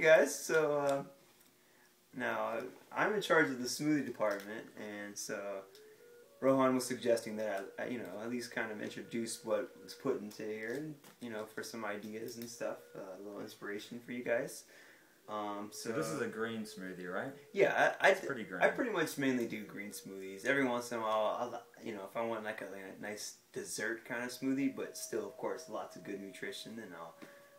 guys, so now I'm in charge of the smoothie department, and so Rohan was suggesting that I at least kind of introduce what was put into here, and for some ideas and stuff, a little inspiration for you guys. So this is a green smoothie, right? Yeah, It's pretty green. I pretty much mainly do green smoothies. Every once in a while, if I want like a nice dessert kind of smoothie, but still, of course, lots of good nutrition, then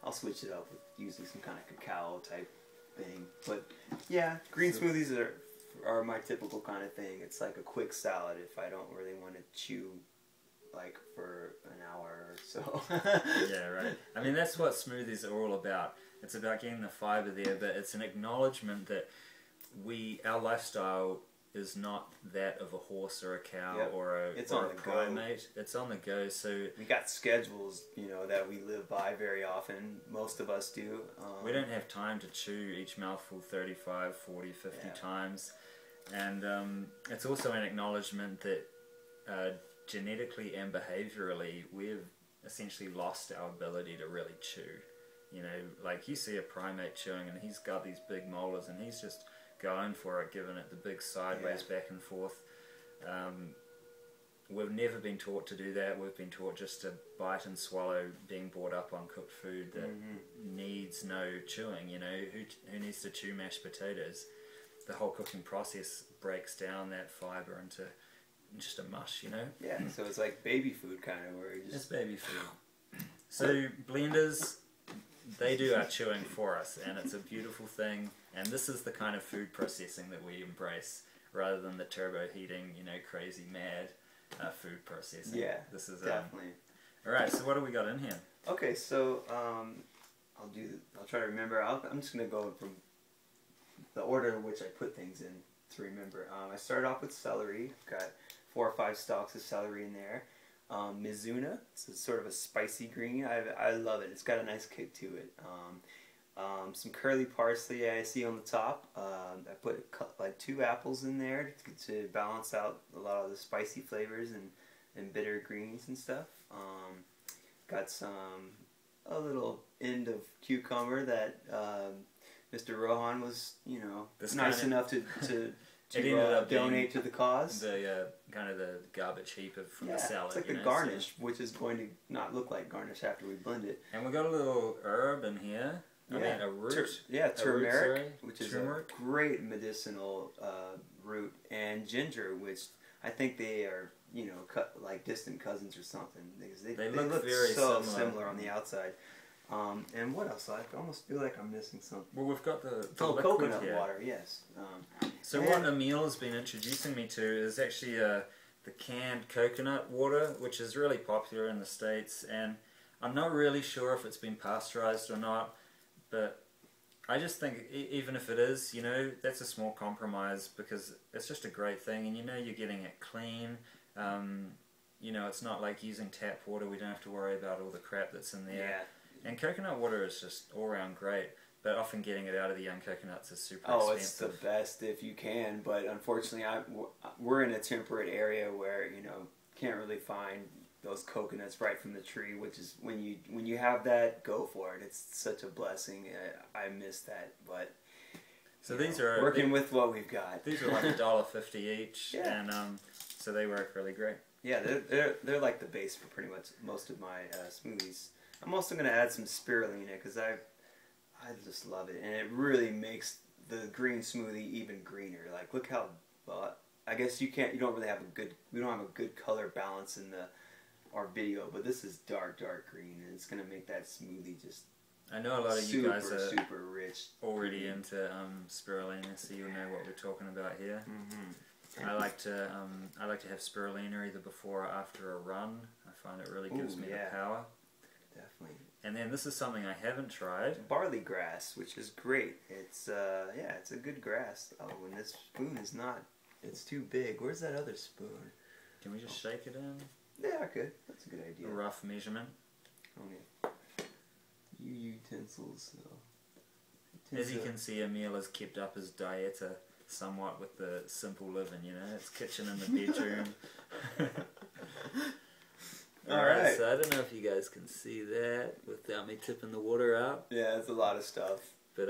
I'll switch it up with using some kind of cacao type thing. But yeah, green smoothies are my typical kind of thing. It's like a quick salad if I don't really want to chew like for an hour or so. Yeah, right. I mean, that's what smoothies are all about. It's about getting the fiber there, but it's an acknowledgement that our lifestyle is not that of a horse or a cow or a primate. It's on the go. So we got schedules, that we live by very often. Most of us do. We don't have time to chew each mouthful 35, 40, 50 times. And it's also an acknowledgement that genetically and behaviorally we've essentially lost our ability to really chew. Like you see a primate chewing and he's got these big molars and he's just going for it, giving it the big sideways back and forth. We've never been taught to do that. We've been taught just to bite and swallow, being brought up on cooked food that needs no chewing. Who needs to chew mashed potatoes? The whole cooking process breaks down that fibre into just a mush, Yeah, so it's like baby food kind of, where you just... It's baby food. So blenders, they do our chewing for us, and it's a beautiful thing. And this is the kind of food processing that we embrace, rather than the turbo heating, crazy mad food processing. Yeah, this is definitely. All right, so what do we got in here? Okay, so I'll try to remember. I'm just gonna go from the order in which I put things in to remember. I started off with celery. Got 4 or 5 stalks of celery in there. Mizuna, it's sort of a spicy green. I love it. It's got a nice kick to it. Some curly parsley I see on the top. I put like 2 apples in there to balance out a lot of the spicy flavors and bitter greens and stuff. Got a little end of cucumber that Mr. Rohan was nice enough to donate to the cause. The kind of the garbage heap from the salad. It's like a garnish, which is going to not look like garnish after we blend it. And we got a little herb in here. I mean, a root. Turmeric, which is a great medicinal root, and ginger, which I think they are, like distant cousins or something. Because they look very similar on the outside. And what else? I almost feel like I'm missing something. Well, we've got the coconut here. water, yes. So what Emile has been introducing me to is actually the canned coconut water, which is really popular in the States, and I'm not really sure if it's been pasteurized or not, but I just think even if it is, that's a small compromise, because it's just a great thing, and you're getting it clean. It's not like using tap water. We don't have to worry about all the crap that's in there. Yeah. And coconut water is just all around great, but often getting it out of the young coconuts is super expensive. Oh, it's the best if you can, but unfortunately we're in a temperate area where, can't really find those coconuts right from the tree, which is when you have that, go for it. It's such a blessing. I miss that, but so these are working with what we've got. These are like $1.50 each, and so they work really great. Yeah, they're like the base for pretty much most of my smoothies. I'm also going to add some spirulina because I just love it, and it really makes the green smoothie even greener. Like, look how I guess we don't have a good color balance in our video, but this is dark green, and it's going to make that smoothie just I know a lot of you guys are super rich, already into spirulina, so you'll know what we're talking about here. I like to have spirulina either before or after a run. I find it really gives me the power. Definitely. And then this is something I haven't tried. Barley grass, which is great. It's it's a good grass. Oh, and this spoon is not. It's too big. Where's that other spoon? Can we just shake it in? Yeah, I could. That's a good idea. A rough measurement. Okay. Utensils. As you can see, Emile has kept up his diet somewhat with the simple living. It's kitchen in the bedroom. Alright, so I don't know if you guys can see that without me tipping the water out. Yeah, it's a lot of stuff. But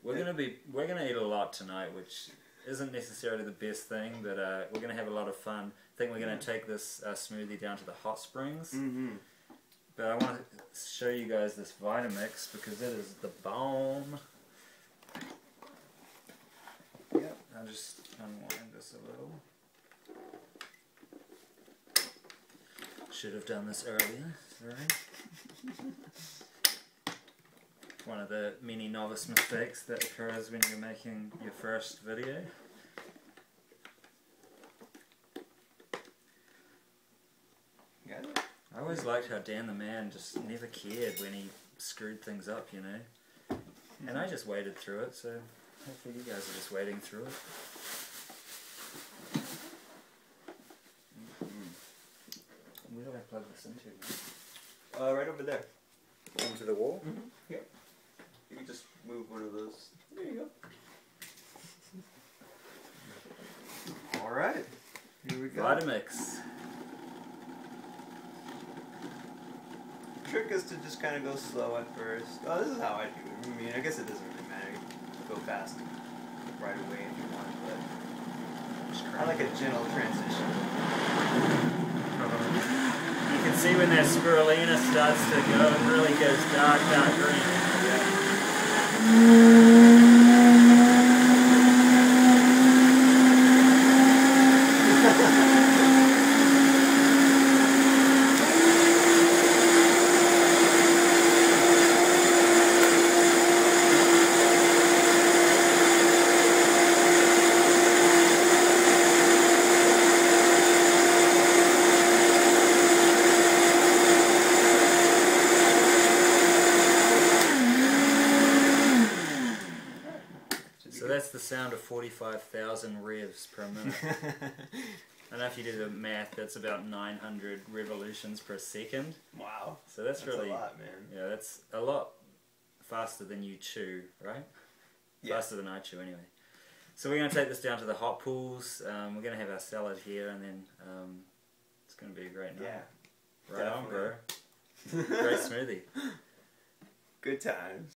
we're gonna eat a lot tonight, which isn't necessarily the best thing, but we're gonna have a lot of fun. I think we're gonna take this smoothie down to the hot springs. But I want to show you guys this Vitamix because it is the bomb. Yep, I'll just unwind this a little. Should have done this earlier, sorry. One of the many novice mistakes that occurs when you're making your first video. I always liked how Dan the Man just never cared when he screwed things up, you know. And I just waded through it, so hopefully you guys are just wading through it. Where do I plug this into? Right over there. Into the wall? Yep. You can just move one of those. There you go. Alright. Here we go. Vitamix. The trick is to just kind of go slow at first. Oh, this is how I do it. I mean, I guess it doesn't really matter. Go fast right away if you want, but I like a gentle transition. You can see when that spirulina starts to go, it really goes dark green. Yeah. So that's the sound of 45,000 revs per minute. I know if you do the math, that's about 900 revolutions per second. Wow. So that's really a lot, man. Yeah, that's a lot faster than you chew, right? Yeah. Faster than I chew, anyway. So we're going to take this down to the hot pools. We're going to have our salad here, and then it's going to be a great night. Yeah. Right on, bro. Great smoothie. Good times.